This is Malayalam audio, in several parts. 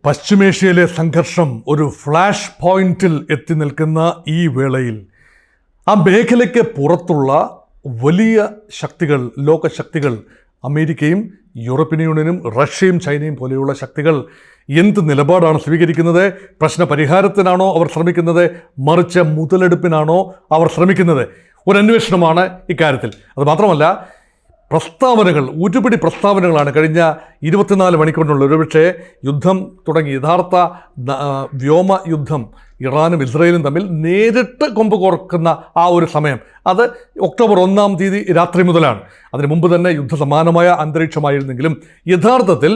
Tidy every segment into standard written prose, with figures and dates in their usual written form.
പശ്ചിമേഷ്യയിലെ സംഘർഷം ഒരു ഫ്ലാഷ് പോയിന്റിൽ എത്തി നിൽക്കുന്ന ഈ വേളയിൽ ആ മേഖലയ്ക്ക് പുറത്തുള്ള വലിയ ശക്തികൾ, ലോകശക്തികൾ, അമേരിക്കയും യൂറോപ്യൻ യൂണിയനും റഷ്യയും ചൈനയും പോലെയുള്ള ശക്തികൾ എന്ത് നിലപാടാണ് സ്വീകരിക്കുന്നത്? പ്രശ്ന പരിഹാരത്തിനാണോ അവർ ശ്രമിക്കുന്നത്, മറിച്ച് മുതലെടുപ്പിനാണോ അവർ ശ്രമിക്കുന്നത്? ഒരു അന്വേഷണമാണ് ഇക്കാര്യത്തിൽ. അതുമാത്രമല്ല, പ്രസ്താവനകൾ, ഒരുപിടി പ്രസ്താവനകളാണ് കഴിഞ്ഞ 24 മണിക്കൂറിനുള്ളിൽ. ഒരുപക്ഷെ യുദ്ധം തുടങ്ങി, യഥാർത്ഥ വ്യോമ യുദ്ധം ഇറാനും ഇസ്രയേലും തമ്മിൽ നേരിട്ട് കൊമ്പ് കോർക്കുന്ന ആ ഒരു സമയം, അത് ഒക്ടോബർ 1-ാം തീയതി രാത്രി മുതലാണ്. അതിനു മുമ്പ് തന്നെ യുദ്ധസമാനമായ അന്തരീക്ഷമായിരുന്നെങ്കിലും യഥാർത്ഥത്തിൽ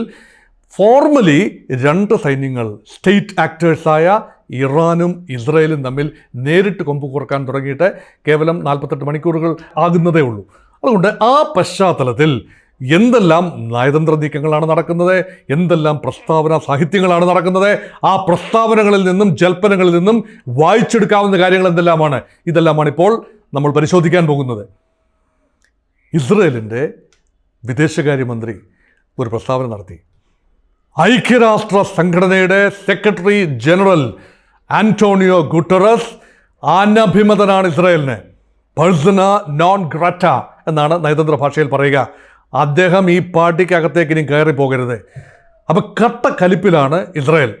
ഫോർമലി രണ്ട് സൈന്യങ്ങൾ, സ്റ്റേറ്റ് ആക്ടേഴ്സായ ഇറാനും ഇസ്രയേലും തമ്മിൽ നേരിട്ട് കൊമ്പ് കോർക്കാൻ തുടങ്ങിയിട്ട് കേവലം 48 മണിക്കൂറുകൾ ആകുന്നതേ ഉള്ളൂ. അതുകൊണ്ട് ആ പശ്ചാത്തലത്തിൽ എന്തെല്ലാം നയതന്ത്ര നീക്കങ്ങളാണ് നടക്കുന്നത്, എന്തെല്ലാം പ്രസ്താവന സാഹിത്യങ്ങളാണ് നടക്കുന്നത്, ആ പ്രസ്താവനകളിൽ നിന്നും ജൽപ്പനങ്ങളിൽ നിന്നും വായിച്ചെടുക്കാവുന്ന കാര്യങ്ങൾ എന്തെല്ലാമാണ്? ഇതെല്ലാമാണ് ഇപ്പോൾ നമ്മൾ പരിശോധിക്കാൻ പോകുന്നത്. ഇസ്രയേലിൻ്റെ വിദേശകാര്യമന്ത്രി ഒരു പ്രസ്താവന നടത്തി. ഐക്യരാഷ്ട്ര സംഘടനയുടെ സെക്രട്ടറി ജനറൽ ആന്റോണിയോ ഗുട്ടറസ് അനഭിമതനാണ് ഇസ്രയേലിന്. പേഴ്സണ നോൺ ഗ്രാറ്റ എന്നാണ് നയതന്ത്ര ഭാഷയിൽ പറയുക. അദ്ദേഹം ഈ പാർട്ടിക്കകത്തേക്ക് ഇനി കയറി പോകരുത്. അപ്പം കട്ട കലിപ്പിലാണ് ഇസ്രയേൽ.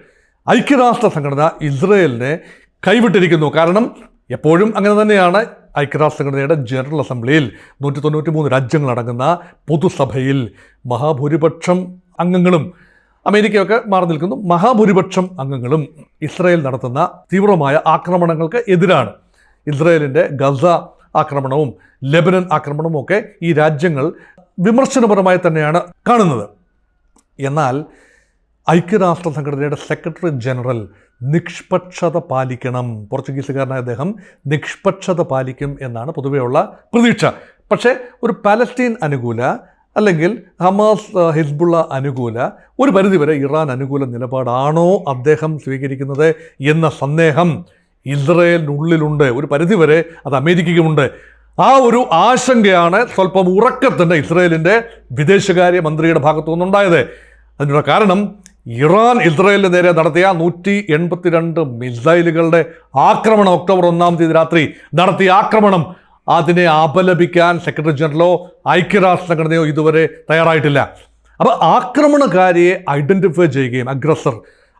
ഐക്യരാഷ്ട്ര സംഘടന ഇസ്രയേലിനെ കൈവിട്ടിരിക്കുന്നു. കാരണം എപ്പോഴും അങ്ങനെ തന്നെയാണ്. ഐക്യരാഷ്ട്ര സംഘടനയുടെ ജനറൽ അസംബ്ലിയിൽ 193 രാജ്യങ്ങളടങ്ങുന്ന പൊതുസഭയിൽ മഹാഭൂരിപക്ഷം അംഗങ്ങളും, അമേരിക്കയൊക്കെ മാറി നിൽക്കുന്നു, മഹാഭൂരിപക്ഷം അംഗങ്ങളും ഇസ്രയേൽ നടത്തുന്ന തീവ്രമായ ആക്രമണങ്ങൾക്ക് എതിരാണ്. ഇസ്രയേലിൻ്റെ ഗസ ആക്രമണവും ലെബനൻ ആക്രമണവും ഒക്കെ ഈ രാജ്യങ്ങൾ വിമർശനപരമായി തന്നെയാണ് കാണുന്നത്. എന്നാൽ ഐക്യരാഷ്ട്ര സംഘടനയുടെ സെക്രട്ടറി ജനറൽ നിഷ്പക്ഷത പാലിക്കണം. പോർച്ചുഗീസുകാരനായ അദ്ദേഹം നിഷ്പക്ഷത പാലിക്കും എന്നാണ് പൊതുവെയുള്ള പ്രതീക്ഷ. പക്ഷേ ഒരു പാലസ്തീൻ അനുകൂല, അല്ലെങ്കിൽ ഹമാസ് ഹിസ്ബുള്ള അനുകൂല, ഒരു പരിധിവരെ ഇറാൻ അനുകൂല നിലപാടാണോ അദ്ദേഹം സ്വീകരിക്കുന്നത് എന്ന സന്ദേഹം ഇസ്രയേലിനുള്ളിലുണ്ട്. ഒരു പരിധിവരെ അത് അമേരിക്കയ്ക്കുമുണ്ട്. ആ ഒരു ആശങ്കയാണ് സ്വല്പം ഉറക്കത്തിൻ്റെ ഇസ്രയേലിൻ്റെ വിദേശകാര്യ മന്ത്രിയുടെ ഭാഗത്തു നിന്നുണ്ടായത്. അതിനുള്ള കാരണം ഇറാൻ ഇസ്രയേലിന് നേരെ നടത്തിയ 182 മിസൈലുകളുടെ ആക്രമണം, ഒക്ടോബർ 1-ാം തീയതി രാത്രി നടത്തിയ ആക്രമണം, അതിനെ അപലപിക്കാൻ സെക്രട്ടറി ജനറലോ ഐക്യരാഷ്ട്ര സംഘടനയോ ഇതുവരെ തയ്യാറായിട്ടില്ല. അപ്പോൾ ആക്രമണകാരിയെ ഐഡൻറ്റിഫൈ ചെയ്യുകയും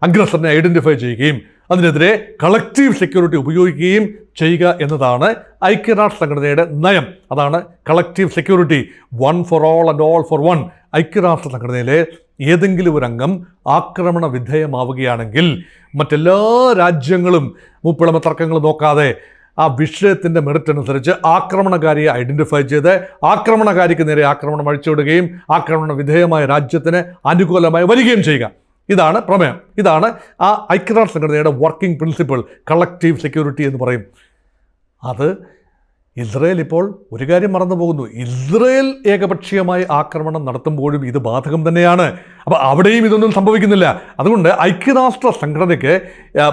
അഗ്രസറിനെ ഐഡൻറ്റിഫൈ ചെയ്യുകയും അതിനെതിരെ കളക്റ്റീവ് സെക്യൂരിറ്റി ഉപയോഗിക്കുകയും ചെയ്യുക എന്നതാണ് ഐക്യരാഷ്ട്ര സംഘടനയുടെ നയം. അതാണ് collective security, one for all and all for one. ഐക്യരാഷ്ട്ര സംഘടനയിലെ ഏതെങ്കിലും ഒരു അംഗം ആക്രമണ വിധേയമാവുകയാണെങ്കിൽ മറ്റെല്ലാ രാജ്യങ്ങളും മുപ്പിളമ തർക്കങ്ങൾ നോക്കാതെ ആ വിഷയത്തിൻ്റെ മെറിറ്റ് അനുസരിച്ച് ആക്രമണകാരിയെ ഐഡൻറ്റിഫൈ ചെയ്ത് ആക്രമണകാരിക്ക് നേരെ ആക്രമണം അഴിച്ചുവിടുകയും ആക്രമണ വിധേയമായ രാജ്യത്തിന് അനുകൂലമായി വരികയും ചെയ്യുക. ഇതാണ് പ്രമേയം. ഇതാണ് ആ ഐക്യരാഷ്ട്ര സംഘടനയുടെ വർക്കിംഗ് പ്രിൻസിപ്പിൾ, കളക്റ്റീവ് സെക്യൂരിറ്റി എന്ന് പറയും. അത് ഇസ്രയേൽ ഇപ്പോൾ ഒരു കാര്യം മറന്നു പോകുന്നു. ഇസ്രയേൽ ഏകപക്ഷീയമായി ആക്രമണം നടത്തുമ്പോഴും ഇത് ബാധകം തന്നെയാണ്. അപ്പോൾ അവിടെയും ഇതൊന്നും സംഭവിക്കുന്നില്ല. അതുകൊണ്ട് ഐക്യരാഷ്ട്ര സംഘടനയ്ക്ക്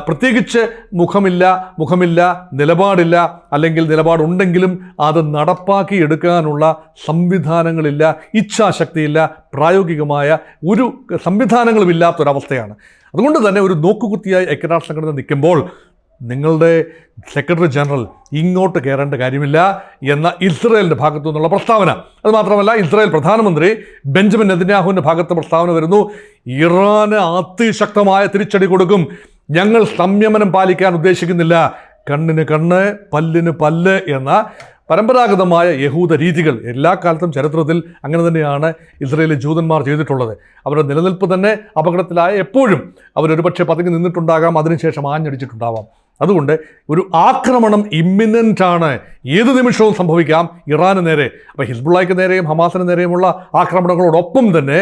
പ്രത്യേകിച്ച് മുഖമില്ല, നിലപാടില്ല, അല്ലെങ്കിൽ നിലപാടുണ്ടെങ്കിലും അത് നടപ്പാക്കി എടുക്കാനുള്ള സംവിധാനങ്ങളില്ല, ഇച്ഛാശക്തിയില്ല, പ്രായോഗികമായ ഒരു സംവിധാനങ്ങളുമില്ലാത്തൊരവസ്ഥയാണ്. അതുകൊണ്ട് തന്നെ ഒരു നോക്കുകുത്തിയായി ഐക്യരാഷ്ട്ര സംഘടന നിൽക്കുമ്പോൾ നിങ്ങളുടെ സെക്രട്ടറി ജനറൽ ഇങ്ങോട്ട് കയറേണ്ട കാര്യമില്ല എന്ന ഇസ്രയേലിൻ്റെ ഭാഗത്തു നിന്നുള്ള പ്രസ്താവന. അതുമാത്രമല്ല, ഇസ്രയേൽ പ്രധാനമന്ത്രി ബെഞ്ചമിൻ നെതന്യാഹുവിൻ്റെ ഭാഗത്ത് പ്രസ്താവന വരുന്നു. ഇറാന് അതിശക്തമായ തിരിച്ചടി കൊടുക്കും, ഞങ്ങൾ സംയമനം പാലിക്കാൻ ഉദ്ദേശിക്കുന്നില്ല, കണ്ണിന് കണ്ണ് പല്ലിന് പല്ല് എന്ന പരമ്പരാഗതമായ യഹൂദ രീതികൾ എല്ലാ കാലത്തും ചരിത്രത്തിൽ അങ്ങനെ തന്നെയാണ് ഇസ്രയേലിലെ ജൂതന്മാർ ചെയ്തിട്ടുള്ളത്. അവരുടെ നിലനിൽപ്പ് തന്നെ അപകടത്തിലായ എപ്പോഴും അവരൊരുപക്ഷെ പതുങ്ങി നിന്നിട്ടുണ്ടാകാം, അതിനുശേഷം ആഞ്ഞടിച്ചിട്ടുണ്ടാവാം. അതുകൊണ്ട് ഒരു ആക്രമണം ഇമ്മിനൻ്റ് ആണ്, ഏത് നിമിഷവും സംഭവിക്കാം ഇറാന് നേരെ. അപ്പോൾ ഹിസ്ബുള്ളയ്ക്ക് നേരെയും ഹമാസിന് നേരെയുമുള്ള ആക്രമണങ്ങളോടൊപ്പം തന്നെ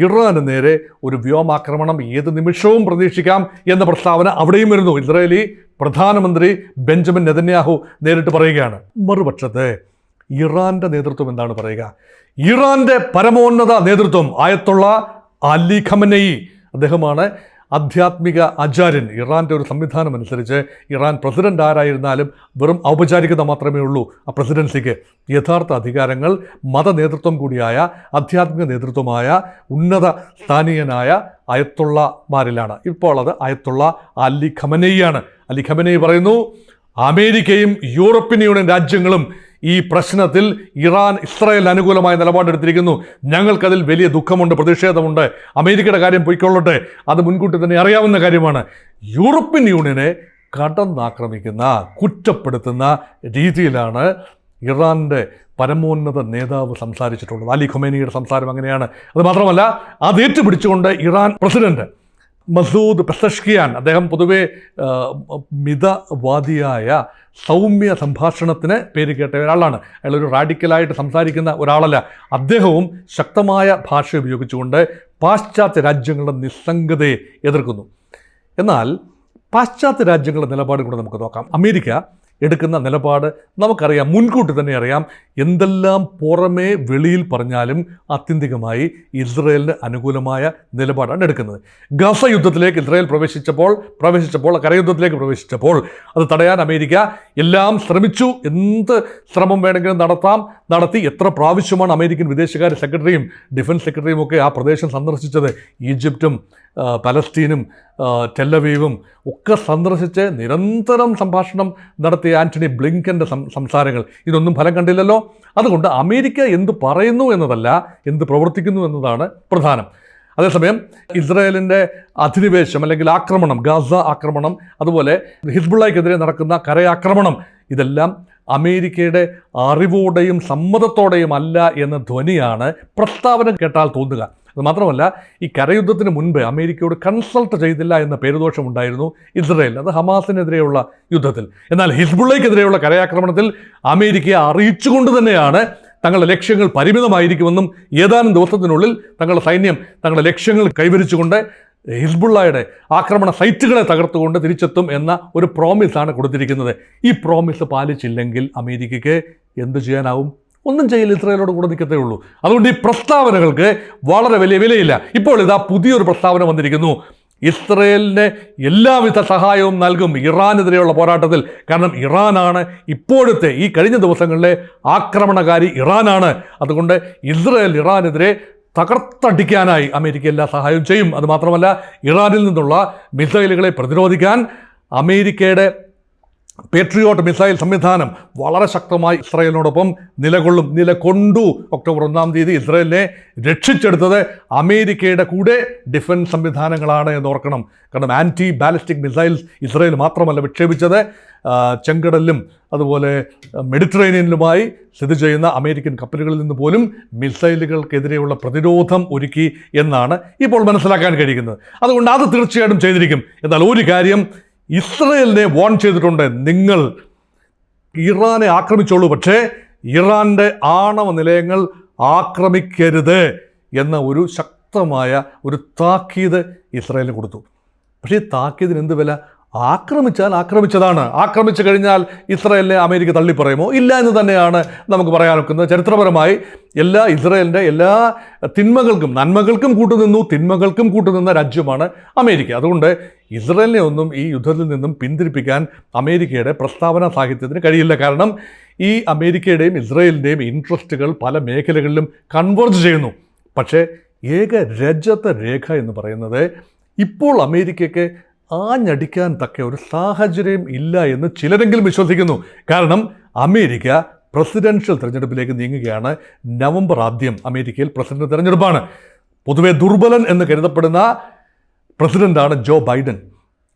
ഇറാന് നേരെ ഒരു വ്യോമാക്രമണം ഏത് നിമിഷവും പ്രതീക്ഷിക്കാം എന്ന പ്രസ്താവന അവിടെയും വരുന്നു. ഇസ്രായേലി പ്രധാനമന്ത്രി ബെഞ്ചമിൻ നെതന്യാഹു നേരിട്ട് പറയുകയാണ്. മറുപക്ഷത്ത് ഇറാൻ്റെ നേതൃത്വം എന്താണ് പറയുക? ഇറാൻ്റെ പരമോന്നത നേതൃത്വം ആയത്തുള്ള അലി ഖമനയി, അദ്ദേഹമാണ് ആധ്യാത്മിക ആചാര്യൻ. ഇറാൻ്റെ ഒരു സംവിധാനം അനുസരിച്ച് ഇറാൻ പ്രസിഡന്റ് ആരായിരുന്നാലും വെറും ഔപചാരികത മാത്രമേ ഉള്ളൂ. ആ പ്രസിഡൻസിക്ക് യഥാർത്ഥ അധികാരങ്ങൾ മത നേതൃത്വം കൂടിയായ ആധ്യാത്മിക നേതൃത്വമായ ഉന്നത സ്ഥാനീയനായ അയത്തുള്ളമാരിലാണ്. ഇപ്പോൾ അത് അയത്തുള്ള അലി ഖമനേയിയാണ്. അലി ഖമനേയി പറയുന്നു, അമേരിക്കയും യൂറോപ്യൻ യൂണിയൻ രാജ്യങ്ങളും ഈ പ്രശ്നത്തിൽ ഇസ്രായേലിന് അനുകൂലമായ നിലപാടെടുത്തിരിക്കുന്നു. ഞങ്ങൾക്കതിൽ വലിയ ദുഃഖമുണ്ട്, പ്രതിഷേധമുണ്ട്. അമേരിക്കയുടെ കാര്യം പൊയ്ക്കൊള്ളട്ടെ, അത് മുൻകൂട്ടി തന്നെ അറിയാവുന്ന കാര്യമാണ്. യൂറോപ്യൻ യൂണിയനെ കടന്നാക്രമിക്കുന്ന, കുറ്റപ്പെടുത്തുന്ന രീതിയിലാണ് ഇറാൻ്റെ പരമോന്നത നേതാവ് സംസാരിച്ചിട്ടുള്ളത്. അലി ഖമേനിയുടെ സംസാരം അങ്ങനെയാണ്. അത് മാത്രമല്ല, അത് ഏറ്റുപിടിച്ചുകൊണ്ട് ഇറാൻ പ്രസിഡന്റ് മസൂദ് പെസഷ്കിയാൻ, അദ്ദേഹം പൊതുവെ മിതവാദിയായ സൗമ്യ സംഭാഷണത്തിന് പേര് കേട്ട ഒരാളാണ്. അയാളൊരു റാഡിക്കലായിട്ട് സംസാരിക്കുന്ന ഒരാളല്ല. അദ്ദേഹവും ശക്തമായ ഭാഷ ഉപയോഗിച്ചുകൊണ്ട് പാശ്ചാത്യ രാജ്യങ്ങളുടെ നിസ്സംഗതയെ എതിർക്കുന്നു. എന്നാൽ പാശ്ചാത്യ രാജ്യങ്ങളുടെ നിലപാട് കൂടെ നമുക്ക് നോക്കാം. അമേരിക്ക എടുക്കുന്ന നിലപാട് നമുക്കറിയാം, മുൻകൂട്ടി തന്നെ അറിയാം. എന്തെല്ലാം പുറമേ വെളിയിൽ പറഞ്ഞാലും ആത്യന്തികമായി ഇസ്രയേലിന് അനുകൂലമായ നിലപാടാണ് എടുക്കുന്നത്. ഗസ യുദ്ധത്തിലേക്ക് ഇസ്രയേൽ പ്രവേശിച്ചപ്പോൾ കരയുദ്ധത്തിലേക്ക് പ്രവേശിച്ചപ്പോൾ അത് തടയാൻ അമേരിക്ക എല്ലാം ശ്രമിച്ചു. എന്ത് ശ്രമം വേണമെങ്കിലും നടത്തി. എത്ര പ്രാവശ്യമാണ് അമേരിക്കൻ വിദേശകാര്യ സെക്രട്ടറിയും ഡിഫൻസ് സെക്രട്ടറിയും ഒക്കെ ആ പ്രദേശം സന്ദർശിച്ചത്. ഈജിപ്തും പലസ്തീനും ടെല്ലവീവും ഒക്കെ സന്ദർശിച്ച് നിരന്തരം സംഭാഷണം നടത്തിയ ആന്റണി ബ്ലിങ്കൻ്റെ സംസാരങ്ങൾ ഇതൊന്നും ഫലം കണ്ടില്ലല്ലോ. അതുകൊണ്ട് അമേരിക്ക എന്ത് പറയുന്നു എന്നതല്ല, എന്ത് പ്രവർത്തിക്കുന്നു എന്നതാണ് പ്രധാനം. അതേസമയം ഇസ്രായേലിൻ്റെ അധിനിവേശം അല്ലെങ്കിൽ ആക്രമണം, ഗാസ ആക്രമണം, അതുപോലെ ഹിസ്ബുള്ളയ്ക്കെതിരെ നടക്കുന്ന കരയാക്രമണം, ഇതെല്ലാം അമേരിക്കയുടെ അറിവോടെയും സമ്മതത്തോടെയും അല്ല എന്ന ധ്വനിയാണ് പ്രസ്താവന കേട്ടാൽ തോന്നുക. അത് മാത്രമല്ല, ഈ കരയുദ്ധത്തിന് മുൻപ് അമേരിക്കയോട് കൺസൾട്ട് ചെയ്തില്ല എന്ന പേരുദോഷമുണ്ടായിരുന്നു ഇസ്രയേൽ. അത് ഹമാസിനെതിരെയുള്ള യുദ്ധത്തിൽ. എന്നാൽ ഹിസ്ബുള്ളയ്ക്കെതിരെയുള്ള കരയാക്രമണത്തിൽ അമേരിക്കയെ അറിയിച്ചുകൊണ്ട് തന്നെയാണ് തങ്ങളുടെ ലക്ഷ്യങ്ങൾ പരിമിതമായിരിക്കുമെന്നും ഏതാനും ദിവസത്തിനുള്ളിൽ തങ്ങളുടെ സൈന്യം തങ്ങളുടെ ലക്ഷ്യങ്ങൾ കൈവരിച്ചുകൊണ്ട് ഹിസ്ബുള്ളയുടെ ആക്രമണ സൈറ്റുകളെ തകർത്തുകൊണ്ട് തിരിച്ചെത്തും എന്ന ഒരു പ്രോമിസാണ് കൊടുത്തിരിക്കുന്നത്. ഈ പ്രോമിസ് പാലിച്ചില്ലെങ്കിൽ അമേരിക്കയ്ക്ക് എന്ത് ചെയ്യാനാവും? ഒന്നും ചെയ്യില്ല, ഇസ്രായേലോട് കൂടെ നിൽക്കത്തേ ഉള്ളൂ. അതുകൊണ്ട് ഈ പ്രസ്താവനകൾക്ക് വളരെ വലിയ വിലയില്ല. ഇപ്പോൾ ഇതാ പുതിയൊരു പ്രസ്താവന വന്നിരിക്കുന്നു. ഇസ്രയേലിന് എല്ലാവിധ സഹായവും നൽകും ഇറാനെതിരെയുള്ള പോരാട്ടത്തിൽ. കാരണം ഇറാനാണ് ഇപ്പോഴത്തെ ഈ കഴിഞ്ഞ ദിവസങ്ങളിലെ ആക്രമണകാരി ഇറാനാണ്. അതുകൊണ്ട് ഇറാനെതിരെ തകർത്തടിക്കാനായി അമേരിക്ക എല്ലാ സഹായവും ചെയ്യും. അതുമാത്രമല്ല, ഇറാനിൽ നിന്നുള്ള മിസൈലുകളെ പ്രതിരോധിക്കാൻ അമേരിക്കയുടെ പേട്രിയോട്ട് മിസൈൽ സംവിധാനം വളരെ ശക്തമായി ഇസ്രായേലിനോടൊപ്പം നിലകൊണ്ടു. ഒക്ടോബർ 1 ഇസ്രായേലിനെ രക്ഷിച്ചെടുത്തത് അമേരിക്കയുടെ കൂടെ ഡിഫൻസ് സംവിധാനങ്ങളാണ് എന്ന് ഓർക്കണം. കാരണം ആൻറ്റി ബാലിസ്റ്റിക് മിസൈൽസ് ഇസ്രായേൽ മാത്രമല്ല വിക്ഷേപിച്ചത്, ചെങ്കടലിലും അതുപോലെ മെഡിറ്ററേനിയനിലുമായി സ്ഥിതി ചെയ്യുന്ന അമേരിക്കൻ കപ്പലുകളിൽ നിന്ന് പോലും മിസൈലുകൾക്കെതിരെയുള്ള പ്രതിരോധം ഒരുക്കി എന്നാണ് ഇപ്പോൾ മനസ്സിലാക്കാൻ കഴിയുന്നത്. അതുകൊണ്ട് അത് തീർച്ചയായിട്ടും ചെയ്തിരിക്കും. എന്നാൽ ഒരു കാര്യം ഇസ്രയേലിനെ വാൺ ചെയ്തിട്ടുണ്ട്, നിങ്ങൾ ഇറാനെ ആക്രമിച്ചോളൂ, പക്ഷേ ഇറാൻ്റെ ആണവ നിലയങ്ങൾ ആക്രമിക്കരുത് എന്ന ഒരു ശക്തമായ ഒരു താക്കീത് ഇസ്രയേലിന് കൊടുത്തു. പക്ഷേ ഈ താക്കീതിന് എന്ത് വില? ആക്രമിച്ചാൽ ആക്രമിച്ചതാണ്. ആക്രമിച്ചു കഴിഞ്ഞാൽ ഇസ്രായേലിനെ അമേരിക്ക തള്ളിപ്പറയുമോ? ഇല്ല എന്ന് തന്നെയാണ് നമുക്ക് പറയാൻ ഒക്കുന്നത്. ചരിത്രപരമായി ഇസ്രായേലിൻ്റെ എല്ലാ തിന്മകൾക്കും നന്മകൾക്കും കൂട്ടുനിന്നു, തിന്മകൾക്കും കൂട്ടുനിന്ന രാജ്യമാണ് അമേരിക്ക. അതുകൊണ്ട് ഇസ്രായേലിനെ ഒന്നും ഈ യുദ്ധത്തിൽ നിന്നും പിന്തിരിപ്പിക്കാൻ അമേരിക്കയുടെ പ്രസ്താവന സാഹിത്യത്തിന് കഴിയില്ല. കാരണം ഈ അമേരിക്കയുടെയും ഇസ്രായേലിൻ്റെയും ഇൻട്രസ്റ്റുകൾ പല മേഖലകളിലും കൺവേർജ് ചെയ്യുന്നു. പക്ഷേ ഏക രജത രേഖ എന്ന് പറയുന്നത് ഇപ്പോൾ അമേരിക്കയ്ക്ക് ആഞ്ഞടിക്കാൻ തക്ക ഒരു സാഹചര്യം ഇല്ല എന്ന് ചിലരെങ്കിലും വിശ്വസിക്കുന്നു. കാരണം അമേരിക്ക പ്രസിഡൻഷ്യൽ തിരഞ്ഞെടുപ്പിലേക്ക് നീങ്ങുകയാണ്. നവംബർ 1 അമേരിക്കയിൽ പ്രസിഡന്റ് തിരഞ്ഞെടുപ്പാണ്. പൊതുവെ ദുർബലൻ എന്ന് കരുതപ്പെടുന്ന പ്രസിഡന്റാണ്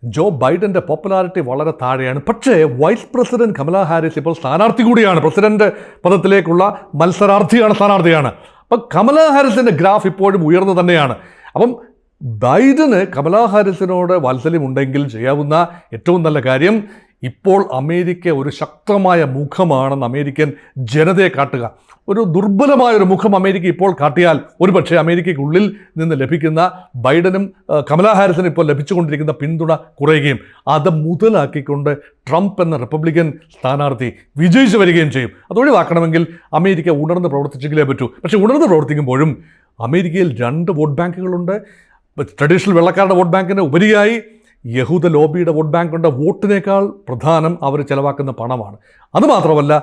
ജോ ബൈഡൻ്റെ പോപ്പുലാരിറ്റി വളരെ താഴെയാണ്. പക്ഷേ വൈസ് പ്രസിഡന്റ് കമലാ ഹാരിസ് ഇപ്പോൾ സ്ഥാനാർത്ഥി കൂടിയാണ്. പ്രസിഡന്റ് പദത്തിലേക്കുള്ള സ്ഥാനാർത്ഥിയാണ്. അപ്പം കമലാ ഹാരിസിൻ്റെ ഗ്രാഫ് ഇപ്പോഴും ഉയർന്നു തന്നെയാണ്. അപ്പം ബൈഡന് കമലാ ഹാരിസിനോട് വാത്സല്യമുണ്ടെങ്കിൽ ചെയ്യാവുന്ന ഏറ്റവും നല്ല കാര്യം ഇപ്പോൾ അമേരിക്ക ഒരു ശക്തമായ മുഖമാണെന്ന് അമേരിക്കൻ ജനതയെ കാട്ടുക. ഒരു ദുർബലമായൊരു മുഖം അമേരിക്ക ഇപ്പോൾ കാട്ടിയാൽ ഒരുപക്ഷെ അമേരിക്കയ്ക്കുള്ളിൽ നിന്ന് ലഭിക്കുന്ന ബൈഡനും കമലാ ഹാരിസിനും ഇപ്പോൾ ലഭിച്ചുകൊണ്ടിരിക്കുന്ന പിന്തുണ കുറയുകയും അത് മുതലാക്കിക്കൊണ്ട് ട്രംപ് എന്ന റിപ്പബ്ലിക്കൻ സ്ഥാനാർത്ഥി വിജയിച്ചു വരികയും ചെയ്യും. അതൊഴിവാക്കണമെങ്കിൽ അമേരിക്ക ഉണർന്ന് പ്രവർത്തിച്ചെങ്കിലേ പറ്റൂ. പക്ഷേ ഉണർന്ന് പ്രവർത്തിക്കുമ്പോഴും അമേരിക്കയിൽ 2 വോട്ട് ബാങ്കുകളുണ്ട്. ട്രഡീഷണൽ വെള്ളക്കാരുടെ വോട്ട് ബാങ്കിന് ഉപരിയായി യഹൂദ ലോബിയുടെ വോട്ട് ബാങ്കിൻ്റെ വോട്ടിനേക്കാൾ പ്രധാനം അവർ ചെലവാക്കുന്ന പണമാണ്. അതുമാത്രമല്ല,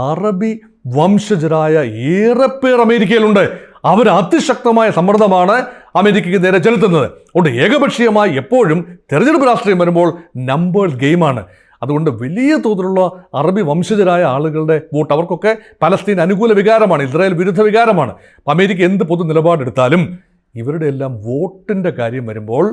അറബി വംശജരായ ഏറെ പേർ അമേരിക്കയിലുണ്ട്. അവർ അതിശക്തമായ സമ്മർദ്ദമാണ് അമേരിക്കയ്ക്ക് നേരെ ചെലുത്തുന്നത്. അതുകൊണ്ട് ഏകപക്ഷീയമായി എപ്പോഴും തെരഞ്ഞെടുപ്പ് രാഷ്ട്രീയം വരുമ്പോൾ നമ്പേഴ്സ് ഗെയിമാണ്. അതുകൊണ്ട് വലിയ തോതിലുള്ള അറബി വംശജരായ ആളുകളുടെ വോട്ട് അവർക്കൊക്കെ പലസ്തീൻ അനുകൂല വികാരമാണ്, ഇസ്രായേൽ വിരുദ്ധ വികാരമാണ്. അമേരിക്ക എന്ത് പൊതു നിലപാടെടുത്താലും ഇവരുടെ എല്ലാം വോട്ടിൻ്റെ കാര്യം വരുമ്പോൾ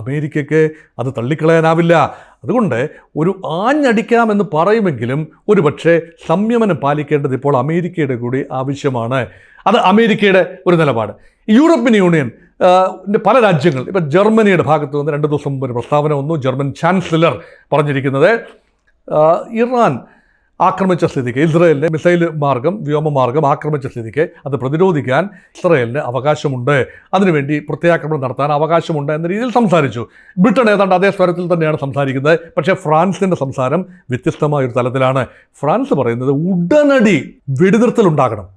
അമേരിക്കയ്ക്ക് അത് തള്ളിക്കളയാനാവില്ല. അതുകൊണ്ട് ഒരു ആഞ്ഞടിക്കാമെന്ന് പറയുമെങ്കിലും ഒരു പക്ഷേ സംയമനം പാലിക്കേണ്ടത് ഇപ്പോൾ അമേരിക്കയുടെ കൂടി ആവശ്യമാണ്. അത് അമേരിക്കയുടെ ഒരു നിലപാട്. യൂറോപ്യൻ യൂണിയൻ പല രാജ്യങ്ങൾ, ഇപ്പം ജർമ്മനിയുടെ ഭാഗത്ത് നിന്ന് 2 ദിവസം മുമ്പ് ഒരു പ്രസ്താവന വന്നു. ജർമ്മൻ ചാൻസലർ പറഞ്ഞിരിക്കുന്നത് ഇറാൻ ആക്രമിച്ച സ്ഥിതിക്ക്, ഇസ്രായേലിനെ മിസൈൽ മാർഗം, വ്യോമമാർഗം ആക്രമിച്ച സ്ഥിതിക്ക് അത് പ്രതിരോധിക്കാൻ ഇസ്രായേലിന് അവകാശമുണ്ട്, അതിനുവേണ്ടി പ്രത്യാക്രമണം നടത്താൻ അവകാശമുണ്ട് എന്ന രീതിയിൽ സംസാരിച്ചു. ബ്രിട്ടൻ ഏതാണ്ട് അതേ സ്വരത്തിൽ തന്നെയാണ് സംസാരിക്കുന്നത്. പക്ഷേ ഫ്രാൻസിൻ്റെ സംസാരം വ്യത്യസ്തമായൊരു തലത്തിലാണ്. ഫ്രാൻസ് പറയുന്നത് ഉടനടി വെടിനിർത്തലുണ്ടാകണം,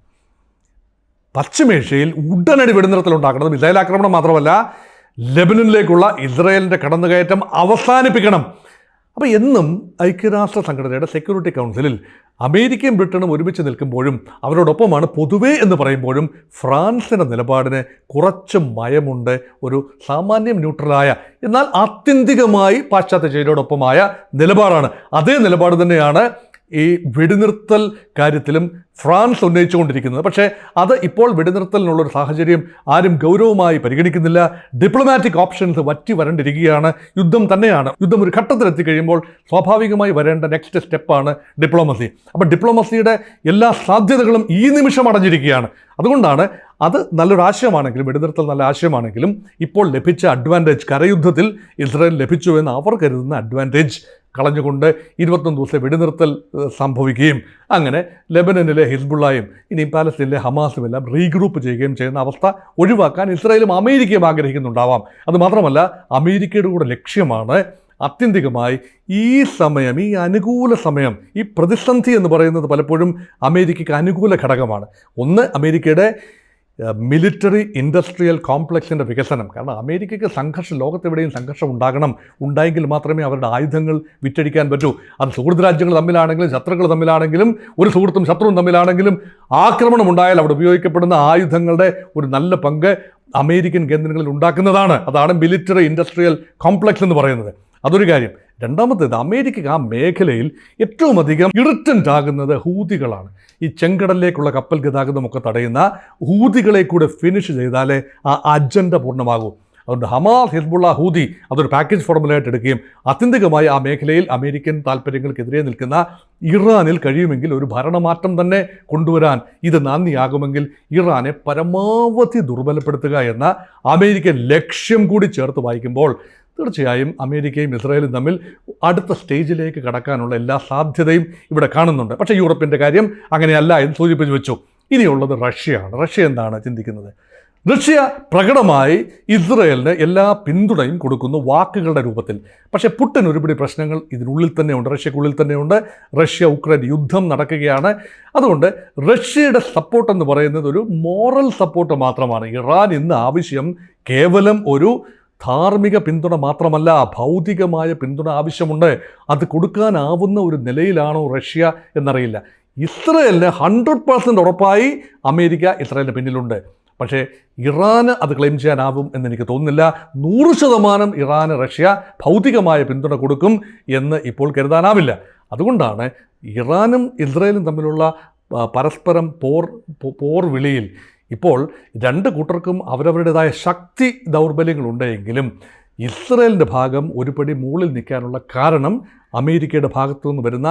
പശ്ചിമേഷ്യയിൽ ഉടനടി വെടിനിർത്തലുണ്ടാക്കണം. മിസൈൽ ആക്രമണം മാത്രമല്ല, ലെബനനിലേക്കുള്ള ഇസ്രായേലിൻ്റെ കടന്നുകയറ്റം അവസാനിപ്പിക്കണം. അപ്പോൾ എന്നും ഐക്യരാഷ്ട്ര സംഘടനയുടെ സെക്യൂരിറ്റി കൗൺസിലിൽ അമേരിക്കയും ബ്രിട്ടനും ഒരുമിച്ച് നിൽക്കുമ്പോഴും അവരോടൊപ്പമാണ് പൊതുവേ എന്ന് പറയുമ്പോഴും ഫ്രാൻസിൻ്റെ നിലപാടിന് കുറച്ച് മയമുണ്ട്. ഒരു സാമാന്യം ന്യൂട്രലായ എന്നാൽ ആത്യന്തികമായി പാശ്ചാത്യ ചേരിയോടൊപ്പമായ നിലപാടാണ്. അതേ നിലപാട് തന്നെയാണ് ഈ വെടിനിർത്തൽ കാര്യത്തിലും ഫ്രാൻസ് ഉന്നയിച്ചുകൊണ്ടിരിക്കുന്നത്. പക്ഷേ അത് ഇപ്പോൾ വെടിനിർത്തലിനുള്ളൊരു സാഹചര്യം ആരും ഗൗരവമായി പരിഗണിക്കുന്നില്ല. ഡിപ്ലോമാറ്റിക് ഓപ്ഷൻസ് വറ്റി വരണ്ടിരിക്കുകയാണ്. യുദ്ധം തന്നെയാണ്. യുദ്ധം ഒരു ഘട്ടത്തിലെത്തിക്കഴിയുമ്പോൾ സ്വാഭാവികമായി വരേണ്ട നെക്സ്റ്റ് സ്റ്റെപ്പാണ് ഡിപ്ലോമസി. അപ്പോൾ ഡിപ്ലോമസിയുടെ എല്ലാ സാധ്യതകളും ഈ നിമിഷം അടഞ്ഞിരിക്കുകയാണ്. അതുകൊണ്ടാണ് അത് നല്ലൊരു ആശയമാണെങ്കിലും, വെടിനിർത്തൽ നല്ല ആശയമാണെങ്കിലും ഇപ്പോൾ ലഭിച്ച അഡ്വാൻറ്റേജ്, കരയുദ്ധത്തിൽ ഇസ്രായേൽ ലഭിച്ചു എന്ന് അവർ കരുതുന്ന അഡ്വാൻറ്റേജ് കളഞ്ഞുകൊണ്ട് 21 ദിവസത്തെ വെടിനിർത്തൽ സംഭവിക്കുകയും അങ്ങനെ ലെബനനിലെ ഹിസ്ബുള്ളയും ഇനിയും പാലസ്തീനിലെ ഹമാസും എല്ലാം റീഗ്രൂപ്പ് ചെയ്യുകയും ചെയ്യുന്ന അവസ്ഥ ഒഴിവാക്കാൻ ഇസ്രായേലും അമേരിക്കയും ആഗ്രഹിക്കുന്നുണ്ടാവാം. അതുമാത്രമല്ല, അമേരിക്കയുടെ കൂടെ ലക്ഷ്യമാണ് ആത്യന്തികമായി ഈ സമയം, ഈ അനുകൂല സമയം, ഈ പ്രതിസന്ധി എന്ന് പറയുന്നത് പലപ്പോഴും അമേരിക്കയ്ക്ക് അനുകൂല ഘടകമാണ്. ഒന്ന്, അമേരിക്കയുടെ മിലിറ്ററി ഇൻഡസ്ട്രിയൽ കോംപ്ലക്സിൻ്റെ വികസനം. കാരണം അമേരിക്കയ്ക്ക് സംഘർഷം, ലോകത്തെവിടെയും സംഘർഷം ഉണ്ടായെങ്കിൽ മാത്രമേ അവരുടെ ആയുധങ്ങൾ വിറ്റഴിക്കാൻ പറ്റൂ. അത് സുഹൃത്ത് രാജ്യങ്ങൾ തമ്മിലാണെങ്കിലും ശത്രുക്കൾ തമ്മിലാണെങ്കിലും, ഒരു സുഹൃത്തും ശത്രുവും തമ്മിലാണെങ്കിലും ആക്രമണം ഉണ്ടായാൽ അവിടെ ഉപയോഗിക്കപ്പെടുന്ന ആയുധങ്ങളുടെ ഒരു നല്ല പങ്ക് അമേരിക്കൻ കേന്ദ്രങ്ങളിൽ ഉണ്ടാക്കുന്നതാണ്. അതാണ് മിലിറ്ററി ഇൻഡസ്ട്രിയൽ കോംപ്ലക്സ് എന്ന് പറയുന്നത്. അതൊരു കാര്യം. രണ്ടാമത്തേത്, അമേരിക്കയ്ക്ക് ആ മേഖലയിൽ ഏറ്റവും അധികം ഇറിറ്റൻ്റ് ആകുന്നത് ഹൂതികളാണ്. ഈ ചെങ്കടലിലേക്കുള്ള കപ്പൽ ഗതാഗതമൊക്കെ തടയുന്ന ഹൂതികളെ കൂടെ ഫിനിഷ് ചെയ്താലേ ആ അജണ്ട പൂർണ്ണമാകൂ. അതുകൊണ്ട് ഹമാസ്, ഹിസ്ബുള്ള, ഹൂതി അതൊരു പാക്കേജ് ഫോർമുലയായിട്ട് എടുക്കുകയും ആത്യന്തികമായി ആ മേഖലയിൽ അമേരിക്കൻ താല്പര്യങ്ങൾക്കെതിരെ നിൽക്കുന്ന ഇറാനിൽ കഴിയുമെങ്കിൽ ഒരു ഭരണമാറ്റം തന്നെ കൊണ്ടുവരാൻ ഇത് നന്ദിയാകുമെങ്കിൽ ഇറാനെ പരമാവധി ദുർബലപ്പെടുത്തുക എന്ന അമേരിക്കൻ ലക്ഷ്യം കൂടി ചേർത്ത് വായിക്കുമ്പോൾ തീർച്ചയായും അമേരിക്കയും ഇസ്രായേലും തമ്മിൽ അടുത്ത സ്റ്റേജിലേക്ക് കടക്കാനുള്ള എല്ലാ സാധ്യതയും ഇവിടെ കാണുന്നുണ്ട്. പക്ഷേ യൂറോപ്പിൻ്റെ കാര്യം അങ്ങനെയല്ല എന്ന് സൂചിപ്പിച്ചു വെച്ചു. ഇനിയുള്ളത് റഷ്യയാണ്. റഷ്യ എന്താണ് ചിന്തിക്കുന്നത്? റഷ്യ പ്രകടമായി ഇസ്രായേലിന് എല്ലാ പിന്തുണയും കൊടുക്കുന്നു വാക്കുകളുടെ രൂപത്തിൽ. പക്ഷേ പുടിൻ ഒരുപിടി പ്രശ്നങ്ങൾ ഇതിനുള്ളിൽ തന്നെയുണ്ട്, റഷ്യക്കുള്ളിൽ തന്നെയുണ്ട്. റഷ്യ ഉക്രൈൻ യുദ്ധം നടക്കുകയാണ്. അതുകൊണ്ട് റഷ്യയുടെ സപ്പോർട്ട് എന്ന് പറയുന്നത് ഒരു മോറൽ സപ്പോർട്ട് മാത്രമാണ്. ഇറാൻ ഇന്ന് ആവശ്യം കേവലം ഒരു ധാർമ്മിക പിന്തുണ മാത്രമല്ല, ഭൗതികമായ പിന്തുണ ആവശ്യമുണ്ട്. അത് കൊടുക്കാനാവുന്ന ഒരു നിലയിലാണോ റഷ്യ എന്നറിയില്ല. ഇസ്രായേലിന് 100% ഉറപ്പായി അമേരിക്ക ഇസ്രായേലിന് പിന്നിലുണ്ട്. പക്ഷേ ഇറാന് അത് ക്ലെയിം ചെയ്യാനാവും എന്നെനിക്ക് തോന്നുന്നില്ല. 100% ഇറാന് റഷ്യ ഭൗതികമായ പിന്തുണ കൊടുക്കും എന്ന് ഇപ്പോൾ കരുതാനാവില്ല. അതുകൊണ്ടാണ് ഇറാനും ഇസ്രായേലും തമ്മിലുള്ള പരസ്പരം പോർ വിളിയിൽ ഇപ്പോൾ രണ്ട് കൂട്ടർക്കും അവരവരുടേതായ ശക്തി ദൗർബല്യങ്ങളുണ്ടെങ്കിലും ഇസ്രായേലിൻ്റെ ഭാഗം ഒരുപടി മുകളിൽ നിൽക്കാനുള്ള കാരണം അമേരിക്കയുടെ ഭാഗത്തു നിന്ന് വരുന്ന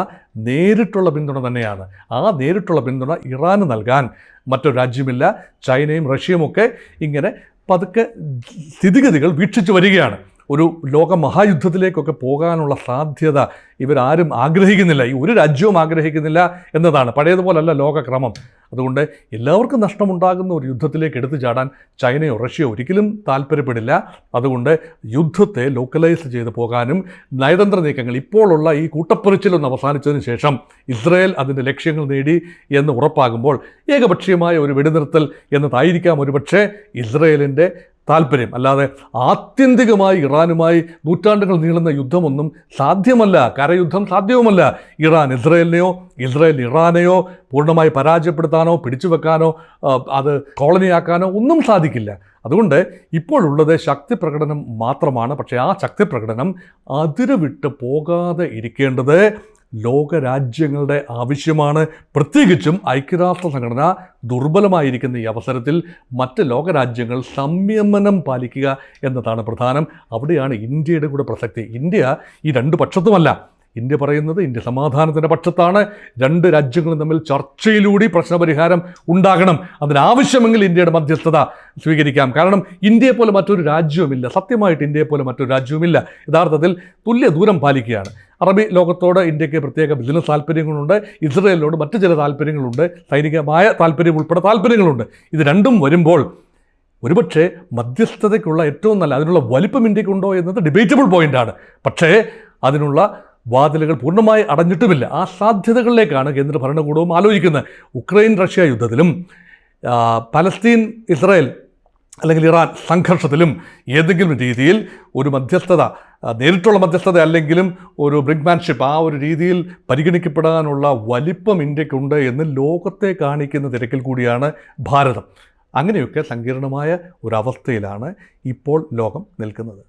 നേരിട്ടുള്ള പിന്തുണ തന്നെയാണ്. ആ നേരിട്ടുള്ള പിന്തുണ ഇറാന് നൽകാൻ മറ്റൊരു രാജ്യമില്ല. ചൈനയും റഷ്യയുമൊക്കെ ഇങ്ങനെ പതുക്കെ സ്ഥിതിഗതികൾ വീക്ഷിച്ചു വരികയാണ്. ഒരു ലോക മഹായുദ്ധത്തിലേക്കൊക്കെ പോകാനുള്ള സാധ്യത ഇവരാരും ആഗ്രഹിക്കുന്നില്ല. ഈ ഒരു രാജ്യവും ആഗ്രഹിക്കുന്നില്ല എന്നതാണ്. പഴയതുപോലല്ല ലോകക്രമം. അതുകൊണ്ട് എല്ലാവർക്കും നഷ്ടമുണ്ടാകുന്ന ഒരു യുദ്ധത്തിലേക്ക് എടുത്തു ചാടാൻ ചൈനയോ റഷ്യയോ ഒരിക്കലും താല്പര്യപ്പെടില്ല. അതുകൊണ്ട് യുദ്ധത്തെ ലോക്കലൈസ് ചെയ്ത് പോകാനും നയതന്ത്ര നീക്കങ്ങൾ ഇപ്പോഴുള്ള ഈ കൂട്ടപ്പൊരിച്ചിലൊന്ന് അവസാനിച്ചതിന് ശേഷം ഇസ്രായേൽ അതിൻ്റെ ലക്ഷ്യങ്ങൾ നേടി എന്ന് ഉറപ്പാകുമ്പോൾ ഏകപക്ഷീയമായ ഒരു വെടിനിർത്തൽ എന്നതായിരിക്കാം ഒരുപക്ഷെ ഇസ്രായേലിൻ്റെ താല്പര്യം. അല്ലാതെ ആത്യന്തികമായി ഇറാനുമായി നൂറ്റാണ്ടുകൾ നീളുന്ന യുദ്ധമൊന്നും സാധ്യമല്ല. കരയുദ്ധം സാധ്യവുമല്ല. ഇറാൻ ഇസ്രയേലിനെയോ ഇസ്രയേൽ ഇറാനെയോ പൂർണ്ണമായി പരാജയപ്പെടുത്താനോ പിടിച്ചു വെക്കാനോ അത് കോളനിയാക്കാനോ ഒന്നും സാധിക്കില്ല. അതുകൊണ്ട് ഇപ്പോഴുള്ളത് ശക്തി പ്രകടനം മാത്രമാണ്. പക്ഷേ ആ ശക്തി പ്രകടനം അതിരുവിട്ട് പോകാതെ ഇരിക്കേണ്ടത് ലോകരാജ്യങ്ങളുടെ ആവശ്യമാണ്. പ്രത്യേകിച്ചും ഐക്യരാഷ്ട്ര സംഘടന ദുർബലമായിരിക്കുന്ന ഈ അവസരത്തിൽ മറ്റ് ലോകരാജ്യങ്ങൾ സംയമനം പാലിക്കുക എന്നതാണ് പ്രധാനം. അവിടെയാണ് ഇന്ത്യയുടെ കൂടെ പ്രസക്തി. ഇന്ത്യ ഈ രണ്ട് പക്ഷത്തുമല്ല. ഇന്ത്യ പറയുന്നത് ഇന്ത്യ സമാധാനത്തിൻ്റെ പക്ഷത്താണ്. രണ്ട് രാജ്യങ്ങളും തമ്മിൽ ചർച്ചയിലൂടെ പ്രശ്നപരിഹാരം ഉണ്ടാകണം. അതിനാവശ്യമെങ്കിൽ ഇന്ത്യയുടെ മധ്യസ്ഥത സ്വീകരിക്കാം. കാരണം ഇന്ത്യയെ പോലെ മറ്റൊരു രാജ്യവുമില്ല. സത്യമായിട്ട് ഇന്ത്യയെ പോലെ മറ്റൊരു രാജ്യവുമില്ല. യഥാർത്ഥത്തിൽ തുല്യ ദൂരം പാലിക്കുകയാണ്. അറബി ലോകത്തോട് ഇന്ത്യക്ക് പ്രത്യേക ബിസിനസ് താല്പര്യങ്ങളുണ്ട്. ഇസ്രയേലിനോട് മറ്റു ചില താല്പര്യങ്ങളുണ്ട്. സൈനികമായ താല്പര്യം ഉൾപ്പെടെ താല്പര്യങ്ങളുണ്ട്. ഇത് രണ്ടും വരുമ്പോൾ ഒരുപക്ഷെ മധ്യസ്ഥതയ്ക്കുള്ള ഏറ്റവും നല്ല അതിനുള്ള വലിപ്പം ഇന്ത്യക്കുണ്ടോ എന്നത് ഡിബേറ്റബിൾ പോയിൻ്റാണ്. പക്ഷേ അതിനുള്ള വാതിലുകൾ പൂർണ്ണമായി അടഞ്ഞിട്ടുമില്ല. ആ സാധ്യതകളിലേക്കാണ് കേന്ദ്ര ഭരണകൂടവും ആലോചിക്കുന്നത്. ഉക്രൈൻ റഷ്യ യുദ്ധത്തിലും പലസ്തീൻ ഇസ്രായേൽ അല്ലെങ്കിൽ ഇറാൻ സംഘർഷത്തിലും ഏതെങ്കിലും രീതിയിൽ ഒരു മധ്യസ്ഥത, നേരിട്ടുള്ള മധ്യസ്ഥത അല്ലെങ്കിലും ഒരു ബ്രിങ്ക്മാൻഷിപ്പ്, ആ ഒരു രീതിയിൽ പരിഗണിക്കപ്പെടാനുള്ള വലിപ്പം ഇന്ത്യക്കുണ്ട് എന്ന് ലോകത്തെ കാണിക്കുന്ന തിരക്കിൽ കൂടിയാണ് ഭാരതം. അങ്ങനെയൊക്കെ സങ്കീർണമായ ഒരവസ്ഥയിലാണ് ഇപ്പോൾ ലോകം നിൽക്കുന്നത്.